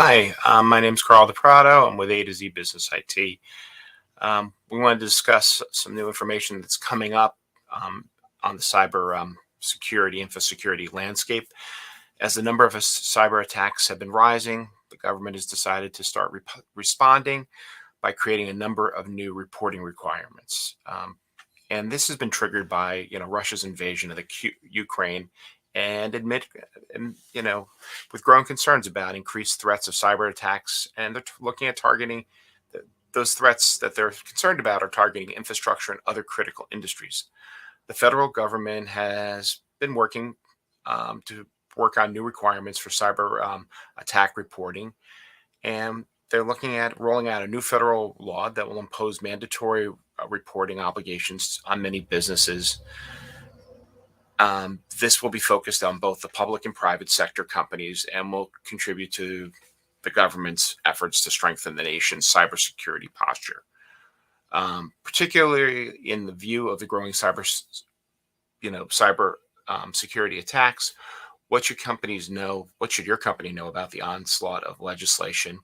Hi, my name's Carl DePrado. I'm with A to Z Business IT. We wanted to discuss some new information that's coming up um, on the cyber security, info security landscape. As the number of cyber attacks have been rising, the government has decided to start responding by creating a number of new reporting requirements. And this has been triggered by Russia's invasion of the Ukraine, and with growing concerns about increased threats of cyber attacks, and they're looking at targeting those threats that they're concerned about are targeting infrastructure and other critical industries. The federal government has been working to work on new requirements for cyber attack reporting, and they're looking at rolling out a new federal law that will impose mandatory reporting obligations on many businesses. This will be focused on both the public and private sector companies and will contribute to the government's efforts to strengthen the nation's cybersecurity posture, particularly in the view of the growing cyber security attacks. What should your company know about the onslaught of legislation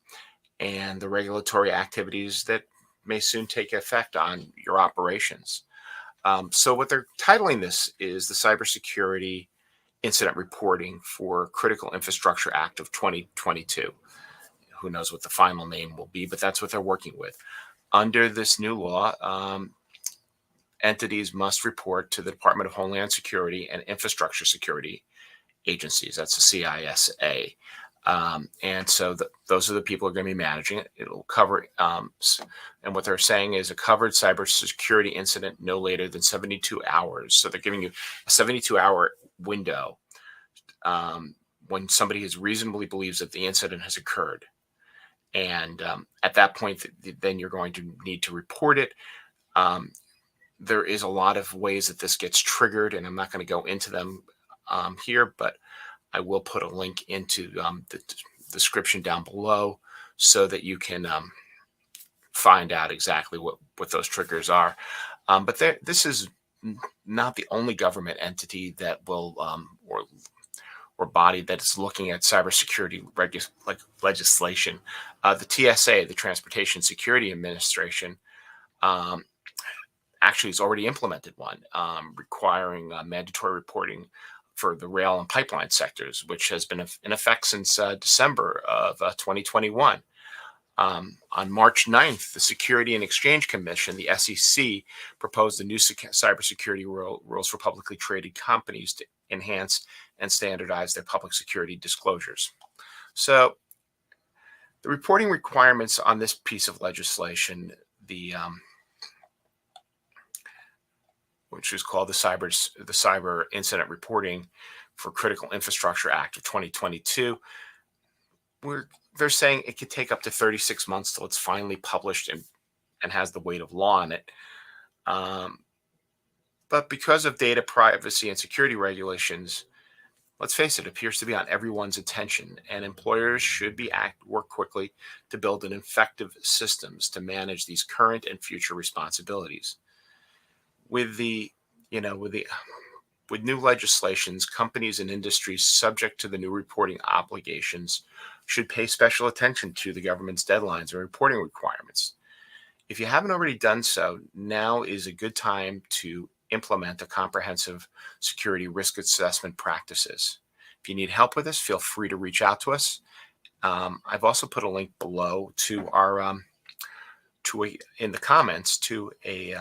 and the regulatory activities that may soon take effect on your operations? So what they're titling this is the Cybersecurity Incident Reporting for Critical Infrastructure Act of 2022. Who knows what the final name will be, but that's what they're working with. Under this new law, entities must report to the Department of Homeland Security and Infrastructure Security agencies. That's the CISA. And so those are the people who are going to be managing it. It'll cover, and what they're saying is a covered cybersecurity incident no later than 72 hours. So they're giving you a 72-hour window when somebody reasonably believes that the incident has occurred. And at that point, then you're going to need to report it. There is a lot of ways that this gets triggered, and I'm not going to go into them here, but I will put a link into the description down below so that you can find out exactly what those triggers are. But this is not the only government entity that will or body that is looking at cybersecurity legislation. The TSA, the Transportation Security Administration, actually has already implemented one requiring mandatory reporting for the rail and pipeline sectors, which has been in effect since December of 2021. On March 9th, the Security and Exchange Commission, the SEC, proposed the new cybersecurity rules for publicly traded companies to enhance and standardize their public security disclosures. So the reporting requirements on this piece of legislation, which is called the Cyber Incident Reporting for Critical Infrastructure Act of 2022, they're saying it could take up to 36 months till it's finally published and has the weight of law on it. But because of data privacy and security regulations, let's face it appears to be on everyone's attention, and employers should work quickly to build an effective systems to manage these current and future responsibilities. With new legislations, companies and industries subject to the new reporting obligations should pay special attention to the government's deadlines and reporting requirements. If you haven't already done so, now is a good time to implement a comprehensive security risk assessment practices. If you need help with this, feel free to reach out to us. I've also put a link below to our in the comments to a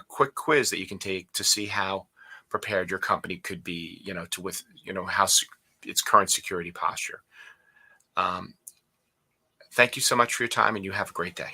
quick quiz that you can take to see how prepared your company could be, how its current security posture. Thank you so much for your time, and you have a great day.